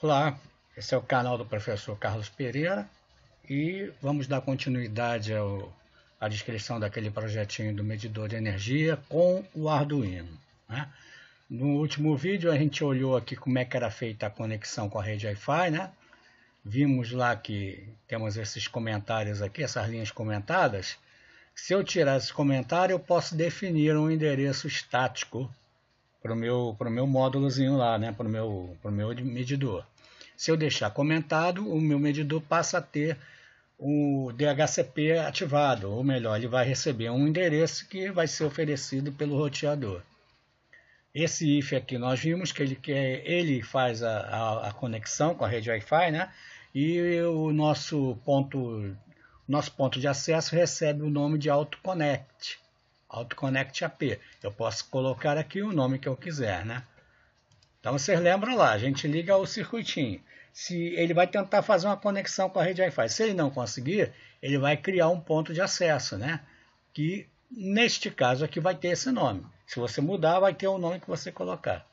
Olá, esse é o canal do professor Carlos Pereira e vamos dar continuidade à descrição daquele projetinho do medidor de energia com o Arduino, né? No último vídeo a gente olhou aqui como é que era feita a conexão com a rede Wi-Fi, né? Vimos lá que temos esses comentários aqui, essas linhas comentadas. Se eu tirar esse comentário, eu posso definir um endereço estático para o meu módulozinho lá, né? Para o meu medidor. Se eu deixar comentado, o meu medidor passa a ter o DHCP ativado, ou melhor, ele vai receber um endereço que vai ser oferecido pelo roteador. Esse if aqui nós vimos que ele faz a conexão com a rede Wi-Fi, né? E o nosso ponto de acesso recebe o nome de AutoConnect, AutoConnect AP. Eu posso colocar aqui o nome que eu quiser, né? Então vocês lembram lá, a gente liga o circuitinho. Se ele vai tentar fazer uma conexão com a rede Wi-Fi, se ele não conseguir, ele vai criar um ponto de acesso, né? Que neste caso aqui vai ter esse nome. Se você mudar, vai ter o nome que você colocar.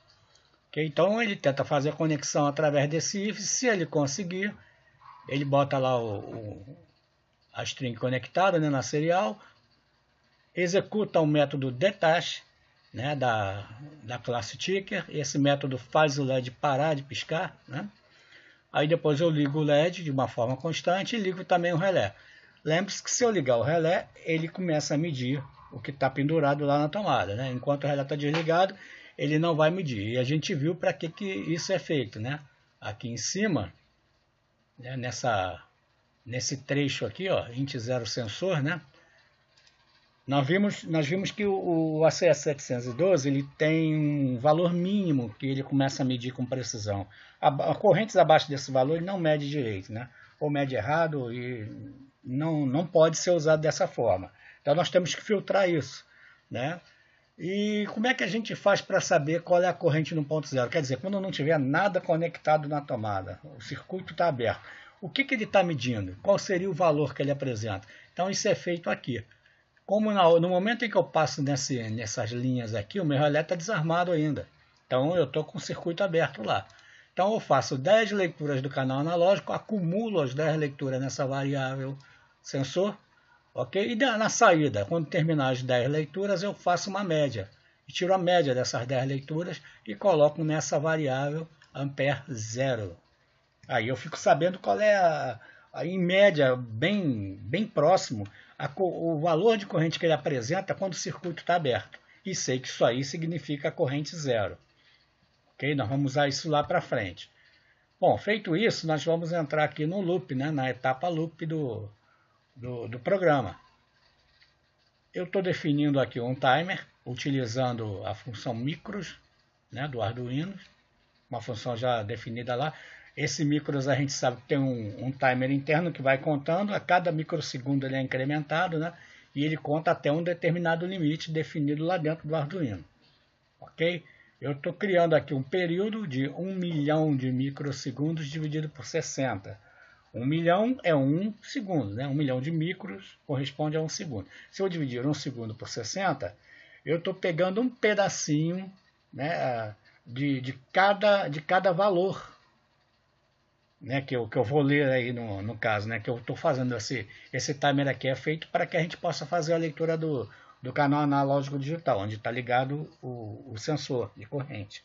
Okay? Então ele tenta fazer a conexão através desse if. Se ele conseguir, ele bota lá a string conectada, né, na serial, executa o método detach, né, da classe ticker. Esse método faz o LED parar de piscar, né? Aí depois eu ligo o LED de uma forma constante e ligo também o relé. Lembre-se que se eu ligar o relé, ele começa a medir o que está pendurado lá na tomada, né? Enquanto o relé está desligado, ele não vai medir. E a gente viu para que isso é feito, né? Aqui em cima, né, nesse trecho aqui, ó, int 0 sensor, né? Nós vimos que o ACS 712 ele tem um valor mínimo que ele começa a medir com precisão. Correntes abaixo desse valor ele não mede direito, né? Ou mede errado e não pode ser usado dessa forma. Então nós temos que filtrar isso, né? E como é que a gente faz para saber qual é a corrente no ponto zero? Quer dizer, quando não tiver nada conectado na tomada, o circuito está aberto, o que ele está medindo? Qual seria o valor que ele apresenta? Então isso é feito aqui. Como no momento em que eu passo nessas linhas aqui, o meu relé está desarmado ainda. Então eu estou com o circuito aberto lá. Então eu faço 10 leituras do canal analógico, acumulo as 10 leituras nessa variável sensor, ok? E na saída, quando terminar as 10 leituras, eu faço uma média. E tiro a média dessas 10 leituras e coloco nessa variável ampere 0. Aí eu fico sabendo qual é em média, bem próximo, o valor de corrente que ele apresenta quando o circuito está aberto. E sei que isso aí significa a corrente zero. Ok? Nós vamos usar isso lá para frente. Bom, feito isso, nós vamos entrar aqui no loop, né, na etapa loop do programa. Eu estou definindo aqui um timer, utilizando a função micros, né, do Arduino, uma função já definida lá. Esse micros a gente sabe que tem um timer interno que vai contando, a cada microsegundo ele é incrementado, né? E ele conta até um determinado limite definido lá dentro do Arduino. Ok? Eu estou criando aqui um período de 1 milhão de microsegundos dividido por 60. 1 milhão é 1 segundo, né? 1 milhão de micros corresponde a 1 segundo. Se eu dividir 1 segundo por 60, eu estou pegando um pedacinho, né, de cada valor, né, que eu vou ler aí no caso, né, que eu estou fazendo esse timer aqui é feito para que a gente possa fazer a leitura do canal analógico digital, onde está ligado o sensor de corrente.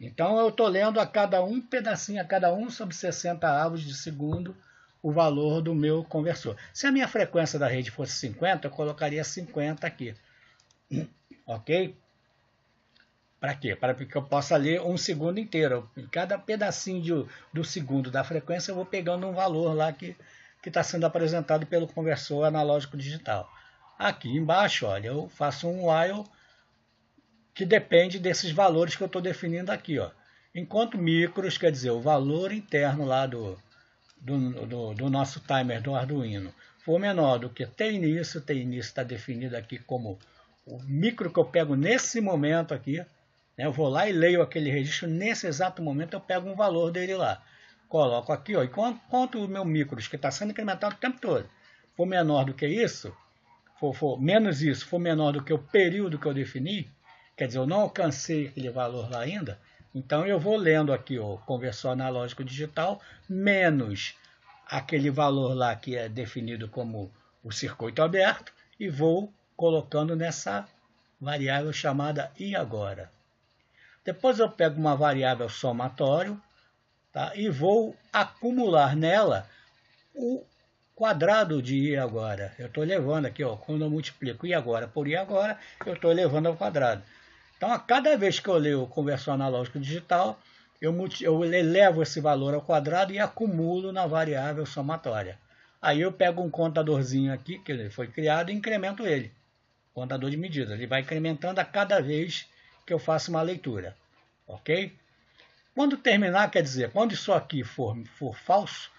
Então eu estou lendo a cada um pedacinho, a cada 1 sobre 60 avos de segundo, o valor do meu conversor. Se a minha frequência da rede fosse 50, eu colocaria 50 aqui. Ok? Para quê? Para que eu possa ler 1 segundo inteiro. Em cada pedacinho do segundo da frequência eu vou pegando um valor lá que está sendo apresentado pelo conversor analógico digital. Aqui embaixo, olha, eu faço um while que depende desses valores que eu estou definindo aqui. Ó. Enquanto micros, quer dizer, o valor interno lá do nosso timer do Arduino for menor do que t início está definido aqui como o micro que eu pego nesse momento aqui. Eu vou lá e leio aquele registro, nesse exato momento eu pego um valor dele lá. Coloco aqui, ó, enquanto o meu micros, que está sendo incrementado o tempo todo, for menor do que isso, menos isso, for menor do que o período que eu defini, quer dizer, eu não alcancei aquele valor lá ainda, Então eu vou lendo aqui o conversor analógico digital menos aquele valor lá que é definido como o circuito aberto e vou colocando nessa variável chamada e agora. Depois eu pego uma variável somatório, tá? E vou acumular nela o quadrado de i agora. Eu estou levando aqui, ó, quando eu multiplico i agora por i agora, eu estou elevando ao quadrado. Então, a cada vez que eu leio o conversor analógico digital, eu elevo esse valor ao quadrado e acumulo na variável somatória. Aí eu pego um contadorzinho aqui, que ele foi criado, e incremento ele. Contador de medidas. Ele vai incrementando a cada vez que eu faço uma leitura. Ok? Quando terminar, quer dizer, quando isso aqui for falso,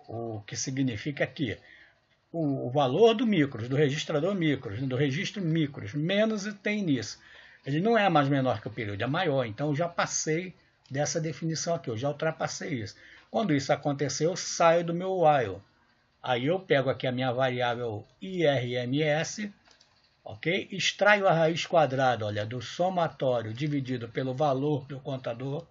o que significa que o valor do micros, do registrador micros, do registro micros, menos tem nisso. Ele não é mais menor que o período, é maior. Então, eu já passei dessa definição aqui, eu já ultrapassei isso. Quando isso acontecer, eu saio do meu while. Aí eu pego aqui a minha variável IRMS, ok? Extraio a raiz quadrada, olha, do somatório dividido pelo valor do contador,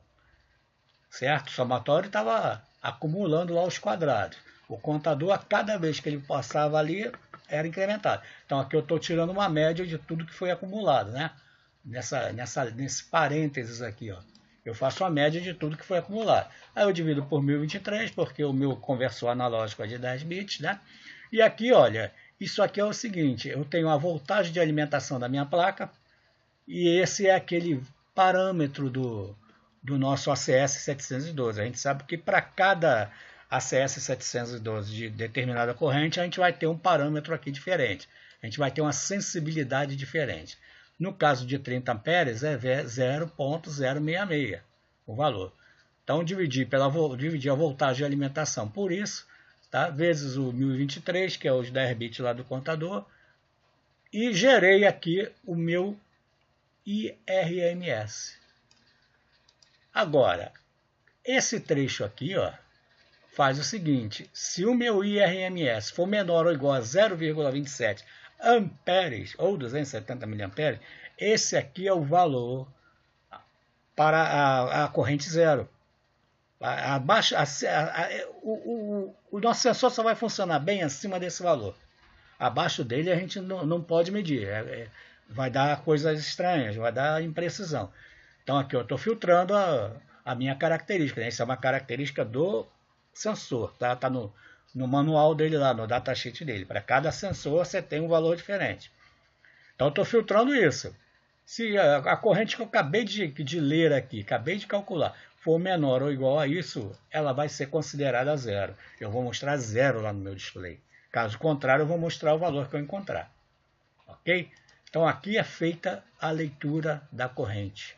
certo? O somatório estava acumulando lá os quadrados. O contador, a cada vez que ele passava ali, era incrementado. Então, aqui eu estou tirando uma média de tudo que foi acumulado, né? Nesse parênteses aqui, ó. Eu faço a média de tudo que foi acumulado. Aí eu divido por 1023, porque o meu conversor analógico é de 10 bits, né? E aqui, olha, isso aqui é o seguinte, eu tenho a voltagem de alimentação da minha placa, e esse é aquele parâmetro do nosso ACS 712. A gente sabe que para cada ACS 712 de determinada corrente, a gente vai ter um parâmetro aqui diferente. A gente vai ter uma sensibilidade diferente. No caso de 30 amperes, é 0,066 o valor. Então, dividir a voltagem de alimentação por isso, tá? Vezes o 1023, que é os 10 bits lá do contador, e gerei aqui o meu IRMS. Agora, esse trecho aqui, ó, faz o seguinte: se o meu IRMS for menor ou igual a 0,27 amperes ou 270 miliamperes, esse aqui é o valor para a corrente zero. O nosso sensor só vai funcionar bem acima desse valor. Abaixo dele a gente não pode medir. Vai dar coisas estranhas, vai dar imprecisão. Então aqui eu estou filtrando a minha característica. Né? Isso é uma característica do sensor. Tá no manual dele lá, no datasheet dele. Para cada sensor você tem um valor diferente. Então eu estou filtrando isso. Se a corrente que eu acabei de ler aqui, acabei de calcular, for menor ou igual a isso, ela vai ser considerada zero. Eu vou mostrar zero lá no meu display. Caso contrário, eu vou mostrar o valor que eu encontrar. Ok? Então aqui é feita a leitura da corrente.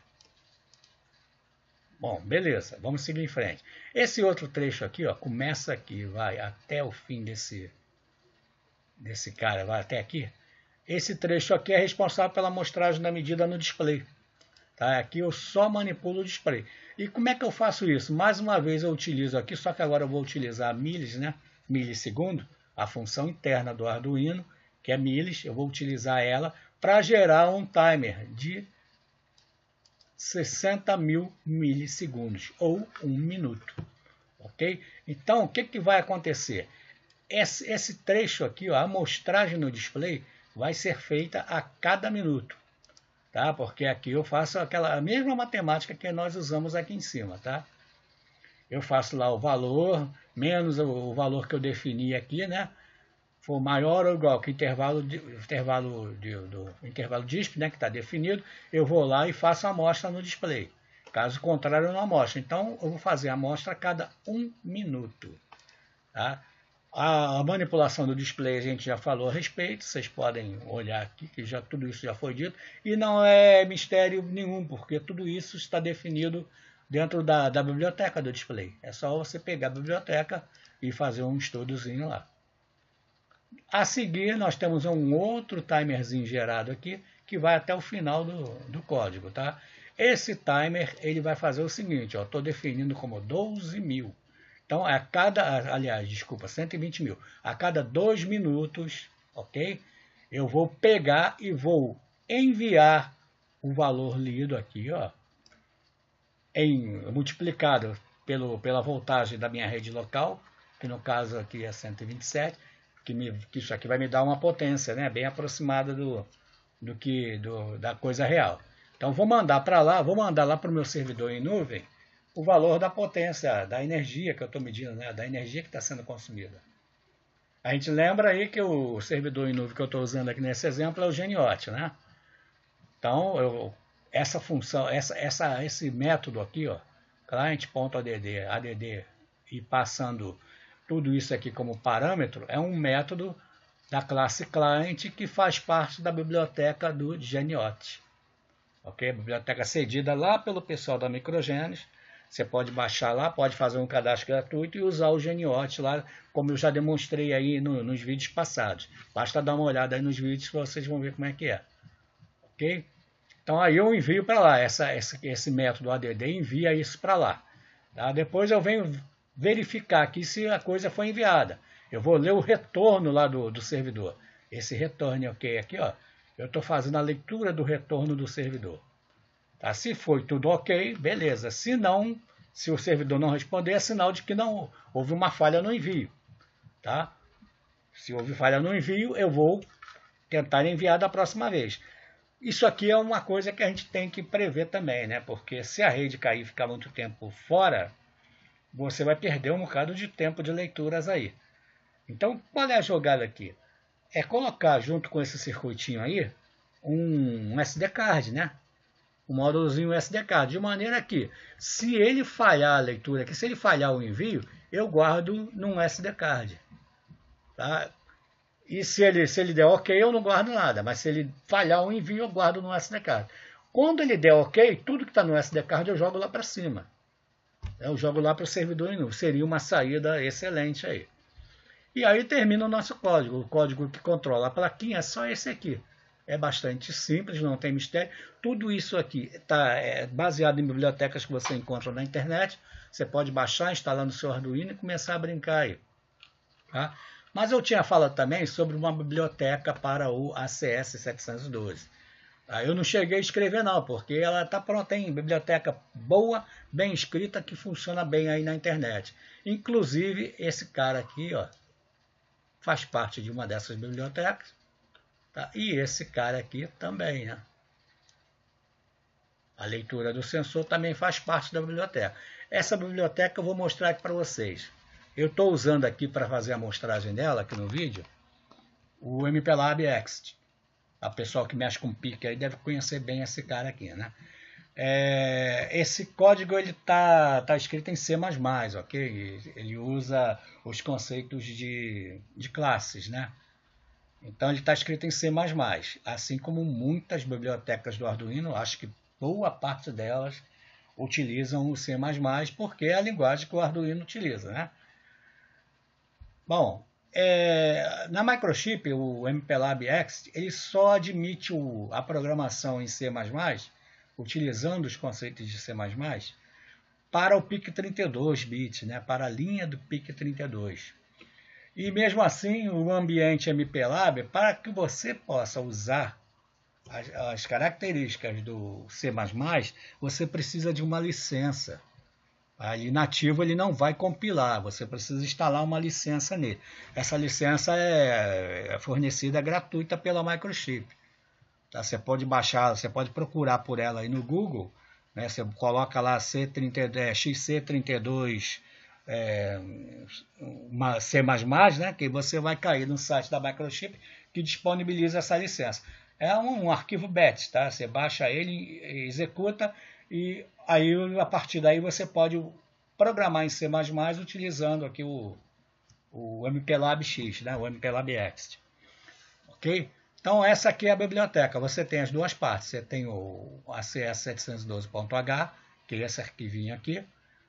Bom, beleza, vamos seguir em frente. Esse outro trecho aqui, ó, começa aqui, vai até o fim desse cara, vai até aqui. Esse trecho aqui é responsável pela amostragem da medida no display. Tá? Aqui eu só manipulo o display. E como é que eu faço isso? Mais uma vez eu utilizo aqui, só que agora eu vou utilizar milis, né? Milissegundo, a função interna do Arduino, que é milis. Eu vou utilizar ela para gerar um timer de 60.000 milissegundos, ou 1 minuto. Ok? Então, o que vai acontecer? Esse trecho aqui, ó, a amostragem no display, vai ser feita a cada minuto. Tá? Porque aqui eu faço a mesma matemática que nós usamos aqui em cima. Tá? Eu faço lá o valor, menos o valor que eu defini aqui, né? For maior ou igual que o intervalo DISP, né, que está definido, eu vou lá e faço a amostra no display. Caso contrário, eu não amostro. Então, eu vou fazer a amostra a cada 1 minuto. Tá? A manipulação do display a gente já falou a respeito, vocês podem olhar aqui, que tudo isso já foi dito, e não é mistério nenhum, porque tudo isso está definido dentro da biblioteca do display. É só você pegar a biblioteca e fazer um estudozinho lá. A seguir, nós temos um outro timerzinho gerado aqui, que vai até o final do código. Tá? Esse timer ele vai fazer o seguinte, estou definindo como 12.000. Então, 120.000. A cada 2 minutos, ok? Eu vou pegar e vou enviar o valor lido aqui, ó, multiplicado pela voltagem da minha rede local, que no caso aqui é 127, que isso aqui vai me dar uma potência, né, bem aproximada da coisa real. Então vou mandar lá para o meu servidor em nuvem o valor da potência, da energia que eu estou medindo, né, da energia que está sendo consumida. A gente lembra aí que o servidor em nuvem que eu estou usando aqui nesse exemplo é o Geniote, né? Então, essa função, esse método aqui, ó, client.add, e passando tudo isso aqui como parâmetro, é um método da classe client que faz parte da biblioteca do Geniote. Ok? Biblioteca cedida lá pelo pessoal da Microgenius. Você pode baixar lá, pode fazer um cadastro gratuito e usar o Geniote lá, como eu já demonstrei aí nos vídeos passados. Basta dar uma olhada aí nos vídeos que vocês vão ver como é que é. Ok? Então aí eu envio para lá, esse método ADD envia isso para lá. Tá? Depois eu venho verificar aqui se a coisa foi enviada. Eu vou ler o retorno lá do servidor. Esse retorno ok aqui, ó, eu estou fazendo a leitura do retorno do servidor. Tá? Se foi tudo ok, beleza. Se não, se o servidor não responder, é sinal de que não houve uma falha no envio. Tá? Se houve falha no envio, eu vou tentar enviar da próxima vez. Isso aqui é uma coisa que a gente tem que prever também, né? Porque se a rede cair e ficar muito tempo fora, você vai perder um bocado de tempo de leituras aí. Então, qual é a jogada aqui? É colocar junto com esse circuitinho aí um SD card, né? Um módulozinho SD card, de maneira que, se ele falhar a leitura aqui, se ele falhar o envio, eu guardo num SD card. Tá? E se ele der ok, eu não guardo nada. Mas se ele falhar o envio, eu guardo no SD card. Quando ele der ok, tudo que está no SD card eu jogo lá para cima. Eu jogo lá para o servidor em nuvem. Seria uma saída excelente aí. E aí termina o nosso código. O código que controla a plaquinha é só esse aqui. É bastante simples, não tem mistério. Tudo isso aqui está baseado em bibliotecas que você encontra na internet. Você pode baixar, instalar no seu Arduino e começar a brincar aí. Tá? Mas eu tinha falado também sobre uma biblioteca para o ACS 712. Eu não cheguei a escrever não, porque ela está pronta em biblioteca boa, bem escrita, que funciona bem aí na internet. Inclusive, esse cara aqui, ó, faz parte de uma dessas bibliotecas. Tá? E esse cara aqui também, né? A leitura do sensor também faz parte da biblioteca. Essa biblioteca eu vou mostrar aqui para vocês. Eu estou usando aqui para fazer a amostragem dela, aqui no vídeo, o MPLAB Ext. A pessoa que mexe com PIC aí deve conhecer bem esse cara aqui, né? Esse código ele tá escrito em C++, ok? Ele usa os conceitos de classes, né? Então ele está escrito em C++, assim como muitas bibliotecas do Arduino, acho que boa parte delas utilizam o C++, porque é a linguagem que o Arduino utiliza, né? Bom, na Microchip, o MPLAB Ext, ele só admite a programação em C++, utilizando os conceitos de C++, para o PIC 32 bits, né? Para a linha do PIC 32. E mesmo assim, o ambiente MPLAB, para que você possa usar as características do C++, você precisa de uma licença. Ali nativo ele não vai compilar, você precisa instalar uma licença nele. Essa licença é fornecida gratuita pela Microchip. Tá? Você pode baixar, você pode procurar por ela aí no Google, né? Você coloca lá XC32 C++, né? Que você vai cair no site da Microchip que disponibiliza essa licença. É um arquivo BET, tá? Você baixa ele, executa e aí a partir daí você pode programar em C++ utilizando aqui o MPLAB X, né? O MPLAB Ext. Ok? Então essa aqui é a biblioteca. Você tem as duas partes. Você tem o ACS712.h, que é esse arquivinho aqui.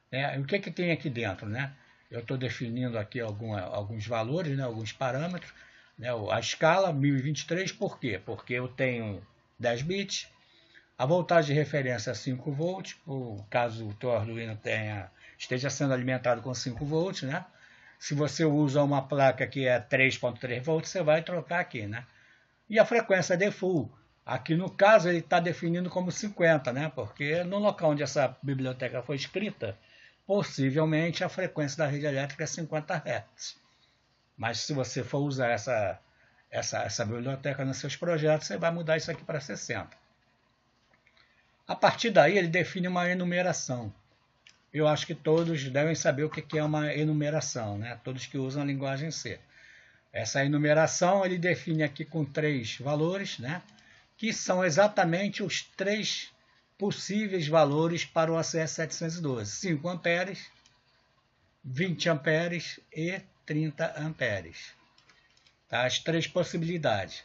Né? E o que tem aqui dentro, né? Eu estou definindo aqui alguns valores, né? Alguns parâmetros. Né? A escala 1023, por quê? Porque eu tenho 10 bits. A voltagem de referência é 5 volts, caso o teu Arduino esteja sendo alimentado com 5 volts, né? Se você usa uma placa que é 3.3 volts, você vai trocar aqui, né? E a frequência default, Aqui no caso ele está definindo como 50, né? Porque no local onde essa biblioteca foi escrita, possivelmente a frequência da rede elétrica é 50 Hz. Mas se você for usar essa biblioteca nos seus projetos, você vai mudar isso aqui para 60. A partir daí ele define uma enumeração. Eu acho que todos devem saber o que é uma enumeração, né? Todos que usam a linguagem C. Essa enumeração ele define aqui com 3 valores, né? Que são exatamente os 3 possíveis valores para o ACS 712. 5 amperes, 20 amperes e 30 amperes. Tá? As 3 possibilidades.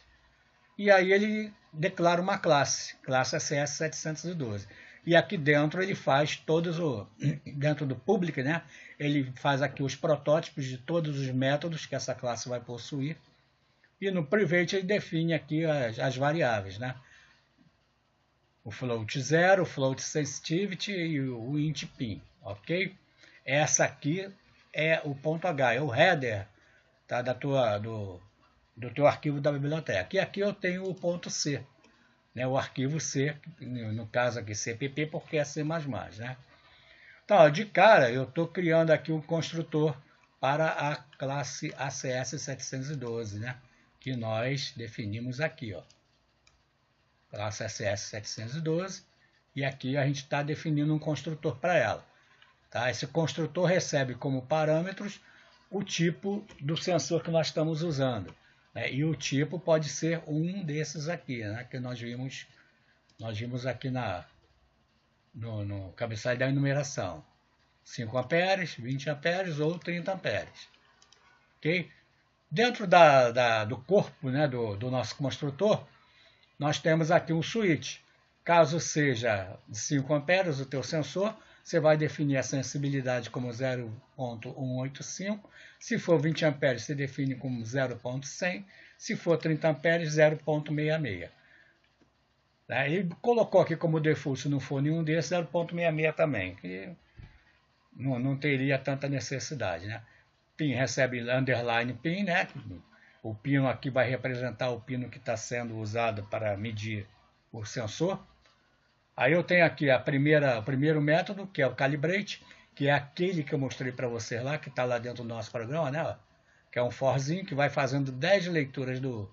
E aí ele declara uma classe ACS 712. E aqui dentro ele faz todos dentro do public, né? Ele faz aqui os protótipos de todos os métodos que essa classe vai possuir. E no private ele define aqui as variáveis, né? O float 0, o float sensitivity e o int pin, ok? Essa aqui é o ponto H, é o header, tá? do teu arquivo da biblioteca. E aqui eu tenho o ponto C, né? O arquivo C, no caso aqui CPP, porque é C++, né? Então, de cara, eu estou criando aqui um construtor para a classe ACS 712, né? Que nós definimos aqui, ó. Classe ACS 712, e aqui a gente está definindo um construtor para ela. Tá? Esse construtor recebe como parâmetros o tipo do sensor que nós estamos usando. Né? E o tipo pode ser um desses aqui, né? Que nós vimos aqui no cabeçalho da enumeração. 5 amperes, 20 amperes ou 30 amperes. Okay? Dentro do corpo, né, do nosso construtor, nós temos aqui um switch. Caso seja de 5 amperes o teu sensor, você vai definir a sensibilidade como 0.185. Se for 20 amperes, você define como 0.100. Se for 30 amperes, 0.66. Ele colocou aqui como default, se não for nenhum desses, 0.66 também, que não teria tanta necessidade, né? Pin recebe underline pin, né? O pino aqui vai representar o pino que está sendo usado para medir o sensor. Aí eu tenho aqui o primeiro método, que é o calibrate, que é aquele que eu mostrei para vocês lá, que está lá dentro do nosso programa, né? Que é um forzinho que vai fazendo 10 leituras do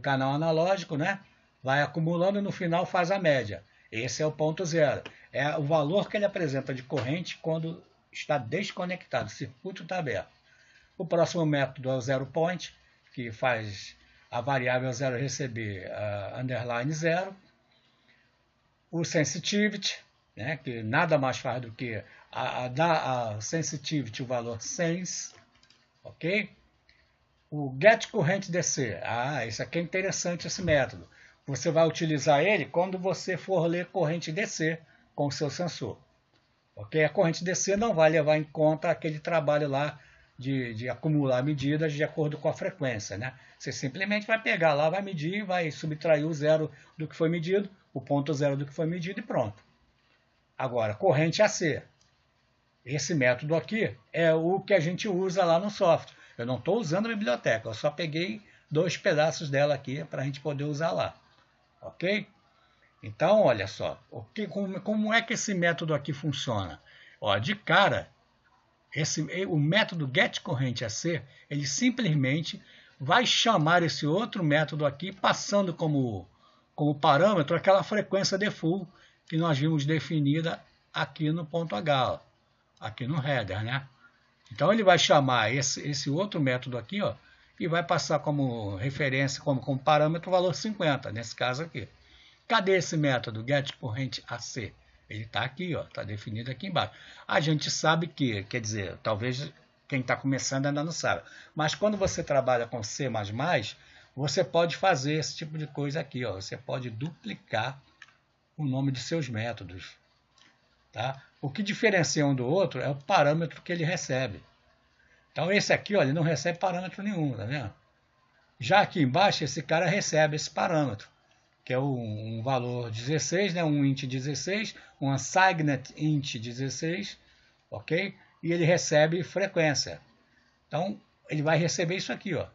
canal analógico, né? Vai acumulando e no final faz a média. Esse é o ponto zero. É o valor que ele apresenta de corrente quando está desconectado, o circuito está aberto. O próximo método é o zero point, que faz a variável 0 receber underline 0. O sensitivity, né, que nada mais faz do que dar a sensitivity o valor sense, ok? O get corrente DC, isso aqui é interessante esse método. Você vai utilizar ele quando você for ler corrente DC com o seu sensor. Ok? A corrente DC não vai levar em conta aquele trabalho lá de acumular medidas de acordo com a frequência, né? Você simplesmente vai pegar lá, vai medir, vai subtrair o zero do que foi medido, o ponto zero do que foi medido e pronto. Agora, corrente AC. Esse método aqui é o que a gente usa lá no software. Eu não estou usando a biblioteca, eu só peguei 2 pedaços dela aqui para a gente poder usar lá. Ok? Então, olha só, como é que esse método aqui funciona? Ó, de cara, o método getCorrenteAC, ele simplesmente vai chamar esse outro método aqui, passando como parâmetro aquela frequência default que nós vimos definida aqui no ponto H, ó, aqui no header, né? Então ele vai chamar esse outro método aqui, ó, e vai passar como referência, como parâmetro o valor 50, nesse caso aqui. Cadê esse método getCorrenteAC? Ele está aqui, está definido aqui embaixo. A gente sabe que, quer dizer, talvez quem está começando ainda não sabe, mas quando você trabalha com C++, você pode fazer esse tipo de coisa aqui. Você pode duplicar o nome de seus métodos. Tá? O que diferencia um do outro é o parâmetro que ele recebe. Então esse aqui, ele não recebe parâmetro nenhum, tá vendo? Já aqui embaixo, esse cara recebe esse parâmetro, que é um valor 16, né? Um int 16, um assigned int 16, ok? E ele recebe frequência. Então, ele vai receber isso aqui, ó.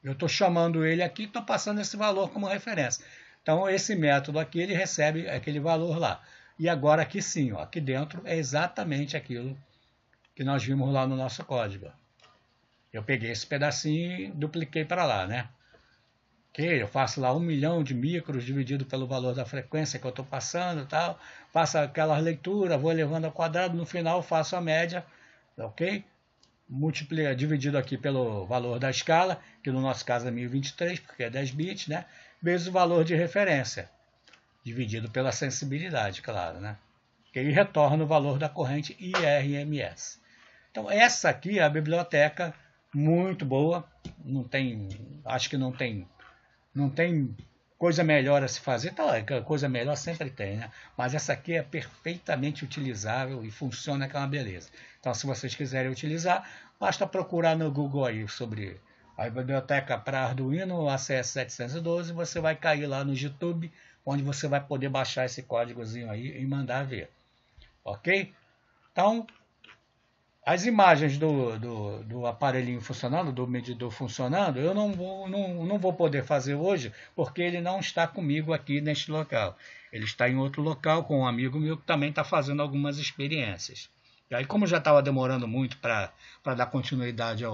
Eu estou chamando ele aqui, estou passando esse valor como referência. Então, esse método aqui, ele recebe aquele valor lá. E agora aqui sim, ó, aqui dentro é exatamente aquilo que nós vimos lá no nosso código. Eu peguei esse pedacinho e dupliquei para lá, né? Ok, eu faço lá 1 milhão de micros dividido pelo valor da frequência que eu estou passando e tal. Faço aquela leitura, vou elevando ao quadrado, no final faço a média, ok? Dividido aqui pelo valor da escala, que no nosso caso é 1023, porque é 10 bits, né? Vezes o valor de referência, dividido pela sensibilidade, claro, né? Que aí retorna o valor da corrente IRMS. Então, essa aqui é a biblioteca muito boa. Não tem, acho que não tem coisa melhor a se fazer. Tá, coisa melhor sempre tem, né? Mas essa aqui é perfeitamente utilizável e funciona com uma beleza. Então, se vocês quiserem utilizar, basta procurar no Google aí sobre a biblioteca para Arduino ACS 712, você vai cair lá no YouTube, onde você vai poder baixar esse códigozinho aí e mandar ver. Ok? Então, as imagens do aparelhinho funcionando, do medidor funcionando, eu não vou poder fazer hoje, porque ele não está comigo aqui neste local. Ele está em outro local com um amigo meu que também está fazendo algumas experiências. E aí, como já estava demorando muito para dar continuidade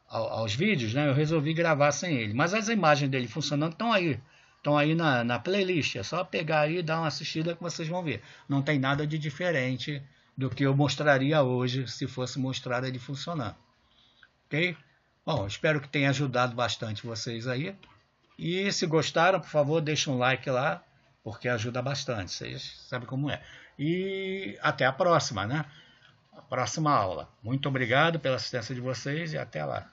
aos vídeos, né, eu resolvi gravar sem ele. Mas as imagens dele funcionando estão aí na playlist. É só pegar aí e dar uma assistida que vocês vão ver. Não tem nada de diferente do que eu mostraria hoje se fosse mostrar ele funcionando. Ok? Bom, espero que tenha ajudado bastante vocês aí. E se gostaram, por favor, deixem um like lá, porque ajuda bastante. Vocês sabem como é. E até a próxima, né? A próxima aula. Muito obrigado pela assistência de vocês e até lá.